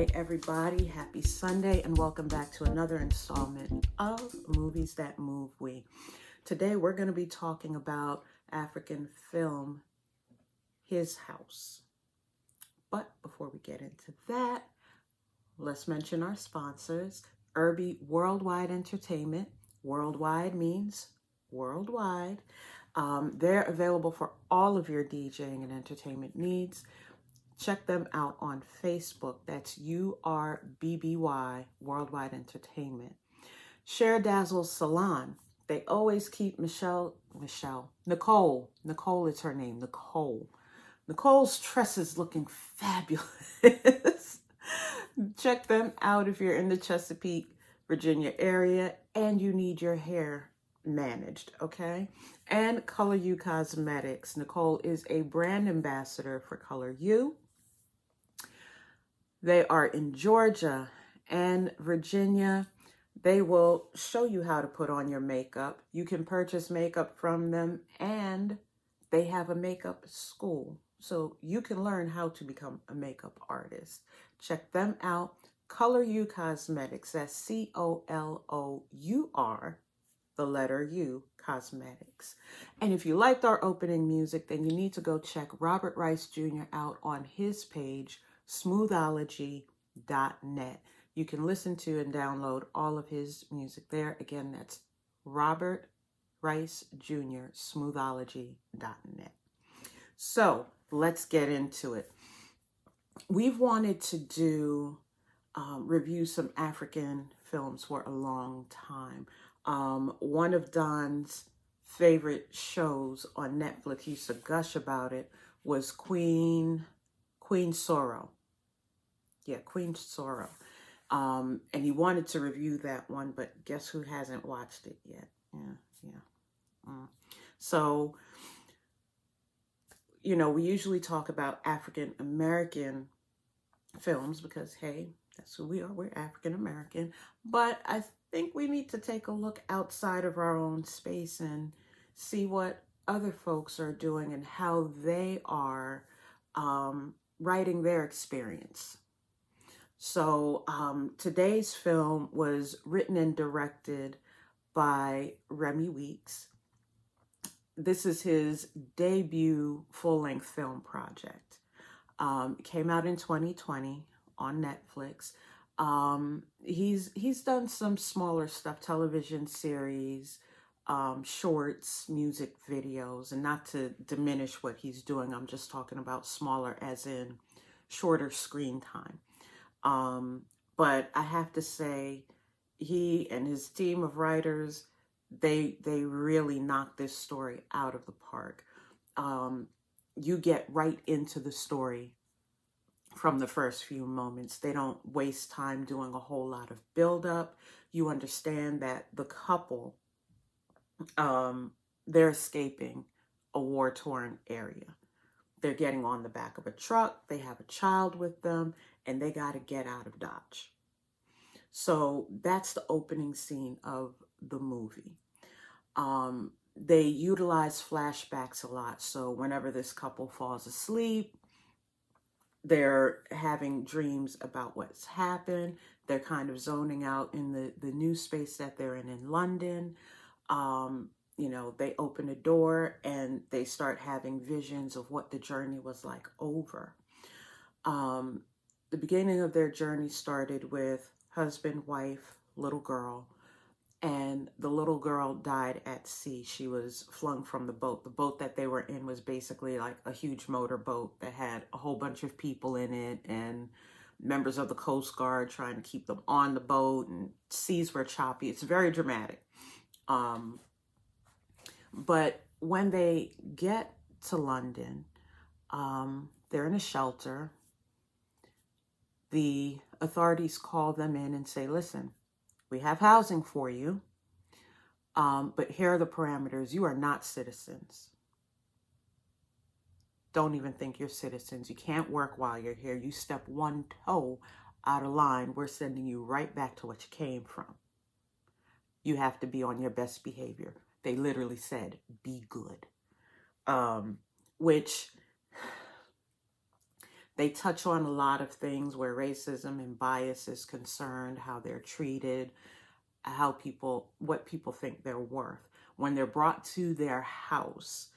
Hey everybody, happy Sunday and welcome back to another installment of Movies That Move We. Today we're going to be talking about African film, His House. But before we get into that, let's mention our sponsors. Irby Worldwide Entertainment. Worldwide means worldwide. They're available for all of your DJing and entertainment needs. Check them out on Facebook. That's URBBY, Worldwide Entertainment. Share Dazzle Salon. They always keep Nicole is her name, Nicole's tresses looking fabulous. Check them out if you're in the Chesapeake, Virginia area and you need your hair managed, okay? And Color You Cosmetics. Nicole is a brand ambassador for Color You. They are in Georgia and Virginia. They will show you how to put on your makeup. You can purchase makeup from them, and they have a makeup school. So you can learn how to become a makeup artist. Check them out. Color You Cosmetics. That's COLOUR, the letter U, Cosmetics. And if you liked our opening music, then you need to go check Robert Rice Jr. out on his page, smoothology.net. You can listen to and download all of his music there. Again, that's Robert Rice Jr., smoothology.net. So let's get into it. We've wanted to do review some African films for a long time. One of Don's favorite shows on Netflix, he used to gush about it, was Queen Sorrow. Yeah, Queen Sorrow. And he wanted to review that one, but guess who hasn't watched it yet? Yeah. So, you know, we usually talk about African American films because, hey, that's who we are. We're African American. But I think we need to take a look outside of our own space and see what other folks are doing and how they are writing their experience. So today's film was written and directed by Remi. This is his debut full-length film project. It came out in 2020 on Netflix. He's done some smaller stuff, television series, shorts, music videos, and not to diminish what he's doing. I'm just talking about smaller as in shorter screen time. But I have to say, he and his team of writers, they really knocked this story out of the park. You get right into the story from the first few moments. They don't waste time doing a whole lot of buildup. You understand that the couple, they're escaping a war-torn area. They're getting on the back of a truck. They have a child with them, and they got to get out of Dodge. So that's the opening scene of the movie. They utilize flashbacks a lot. So whenever this couple falls asleep, they're having dreams about what's happened. They're kind of zoning out in the new space that they're in London. You know, they open a door and they start having visions of what the journey was like over. The beginning of their journey started with husband, wife, little girl, and the little girl died at sea. She was flung from the boat. The boat that they were in was basically like a huge motorboat that had a whole bunch of people in it and members of the Coast Guard trying to keep them on the boat, and seas were choppy. It's very dramatic. But when they get to London, they're in a shelter. The authorities call them in and say, listen, we have housing for you, but here are the parameters. You are not citizens. Don't even think you're citizens. You can't work while you're here. You step one toe out of line, we're sending you right back to what you came from. You have to be on your best behavior. They literally said, be good. Which They touch on a lot of things where racism and bias is concerned, how they're treated, what people think they're worth. When they're brought to their house,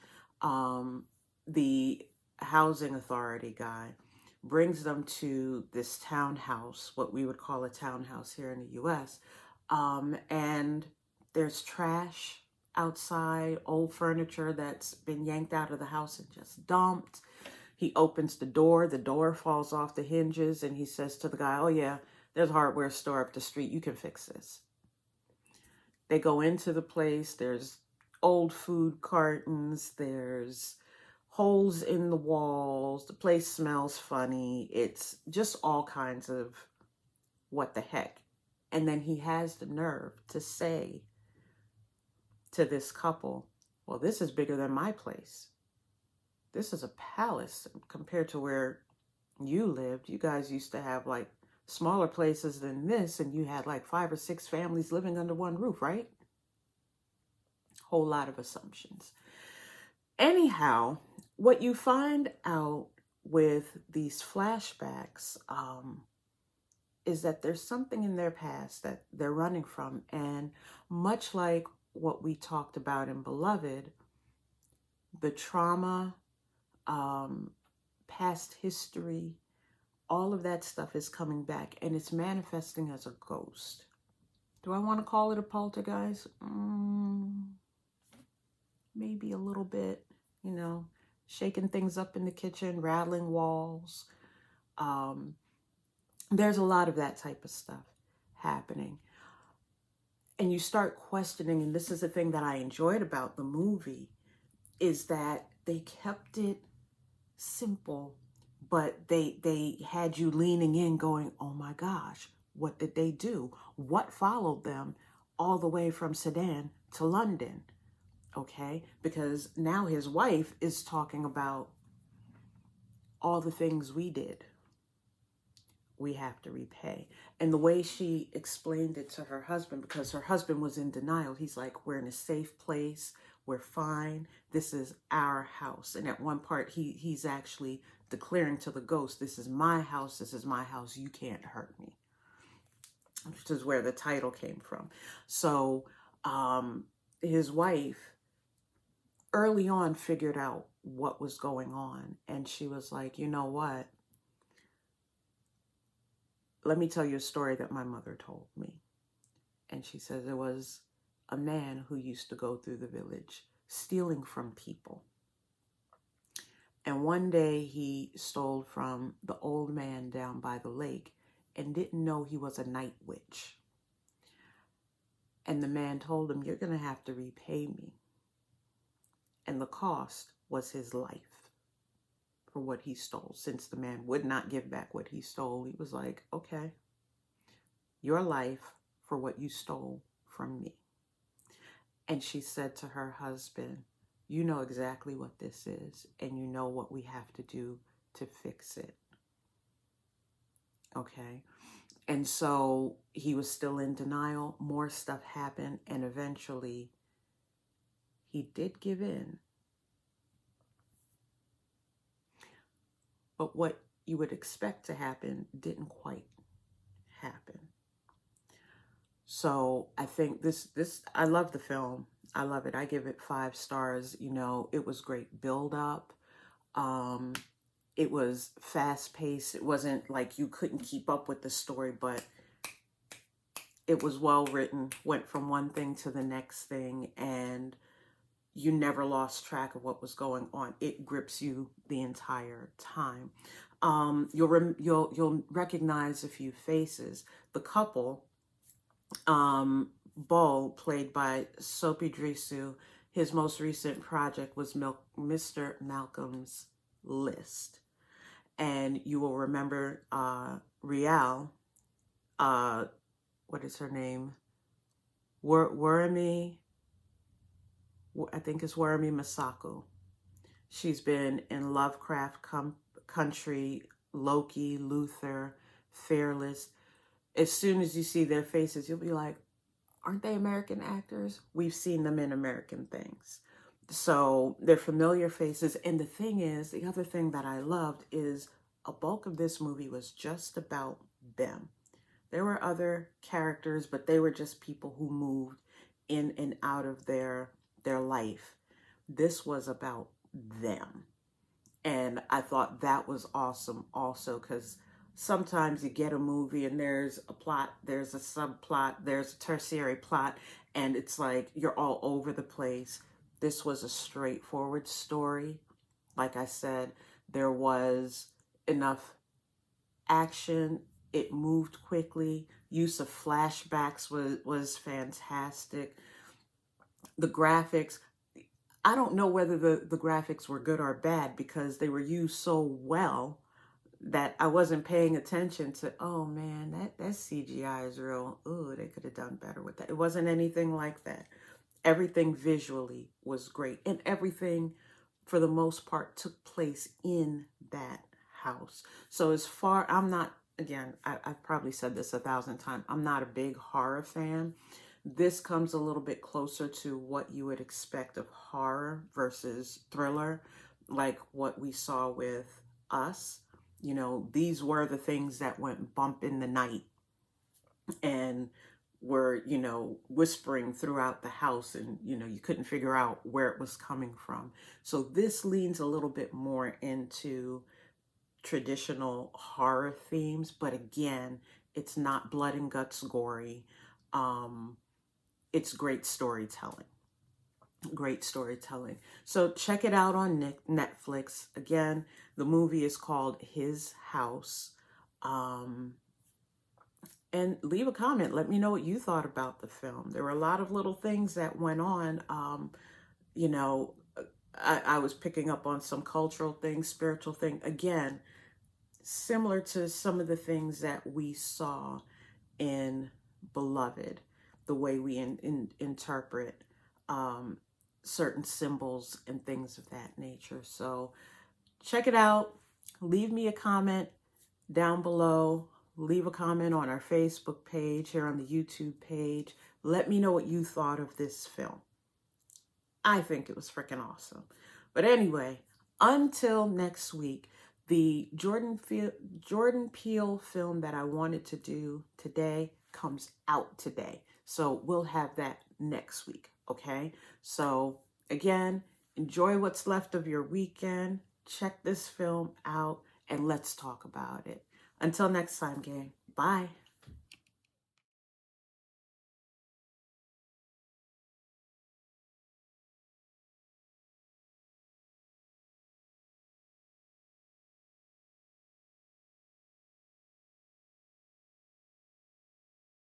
the housing authority guy brings them to this townhouse, what we would call a townhouse here in the US. And there's trash outside, old furniture that's been yanked out of the house and just dumped. He opens the door falls off the hinges, and he says to the guy, "Oh yeah, there's a hardware store up the street, you can fix this." They go into the place, there's old food cartons, there's holes in the walls, the place smells funny, it's just all kinds of what the heck. And then he has the nerve to say to this couple, "Well, this is bigger than my place. This is a palace compared to where you lived. You guys used to have like smaller places than this, and you had like 5 or 6 families living under one roof, right?" Whole lot of assumptions. Anyhow, what you find out with these flashbacks is that there's something in their past that they're running from. And much like what we talked about in Beloved, the trauma, past history, all of that stuff is coming back, and it's manifesting as a ghost. Do I want to call it a poltergeist? Maybe a little bit, shaking things up in the kitchen, rattling walls. There's a lot of that type of stuff happening. And you start questioning, and this is the thing that I enjoyed about the movie, is that they kept it simple, but they had you leaning in going, "Oh my gosh, what did they do? What followed them all the way from Sudan to London?" Okay, because now his wife is talking about all the things we did, we have to repay. And the way she explained it to her husband, because her husband was in denial, he's like, "We're in a safe place, we're fine, this is our house." And at one part, he's actually declaring to the ghost, "This is my house, you can't hurt me," which is where the title came from. So his wife early on figured out what was going on, and she was like, "You know what? Let me tell you a story that my mother told me." And she says there was a man who used to go through the village stealing from people. And one day he stole from the old man down by the lake and didn't know he was a night witch. And the man told him, "You're going to have to repay me." And the cost was his life for what he stole. Since the man would not give back what he stole, he was like, "Okay, your life for what you stole from me." And she said to her husband, "You know exactly what this is, and you know what we have to do to fix it." Okay. And so he was still in denial. More stuff happened, and eventually he did give in. But what you would expect to happen didn't quite happen. So I think I love the film. I love it. I give it 5 stars. It was great build up. It was fast paced. It wasn't like you couldn't keep up with the story, but it was well written, went from one thing to the next thing, and you never lost track of what was going on. It grips you the entire time. You'll recognize a few faces. The couple, Bol, played by Sophie Drisu, his most recent project was Mr. Malcolm's List. And you will remember Rial, what is her name? Remi, I think it's Remi Masako. She's been in Lovecraft Country, Loki, Luther, Fearless. As soon as you see their faces, you'll be like, aren't they American actors? We've seen them in American things. So they're familiar faces. And the thing is, the other thing that I loved is a bulk of this movie was just about them. There were other characters, but they were just people who moved in and out of their life. This was about them. And I thought that was awesome also, because sometimes you get a movie and there's a plot, there's a subplot, there's a tertiary plot, and it's like you're all over the place. This was a straightforward story. Like I said, there was enough action. It moved quickly. Use of flashbacks was fantastic. The graphics, I don't know whether the graphics were good or bad, because they were used so well that I wasn't paying attention to, oh man, that CGI is real. Oh, they could have done better with that. It wasn't anything like that. Everything visually was great, and everything for the most part took place in that house. So as far, I'm not, again, I've probably said this 1,000 times, I'm not a big horror fan. This comes a little bit closer to what you would expect of horror versus thriller, like what we saw with Us. You know, these were the things that went bump in the night and were, you know, whispering throughout the house, and, you know, you couldn't figure out where it was coming from. So this leans a little bit more into traditional horror themes, but again, it's not blood and guts gory. It's great storytelling. Great storytelling. So check it out on Netflix. Again, the movie is called His House. And leave a comment. Let me know what you thought about the film. There were a lot of little things that went on. You know, I was picking up on some cultural things, spiritual thing. Again, similar to some of the things that we saw in Beloved, the way we interpret certain symbols and things of that nature. So check it out. Leave me a comment down below. Leave a comment on our Facebook page, here on the YouTube page. Let me know what you thought of this film. I think it was freaking awesome. But anyway, until next week, the Jordan Peele film that I wanted to do today comes out today. So we'll have that next week, okay? So again, enjoy what's left of your weekend. Check this film out and let's talk about it. Until next time, gang. Bye.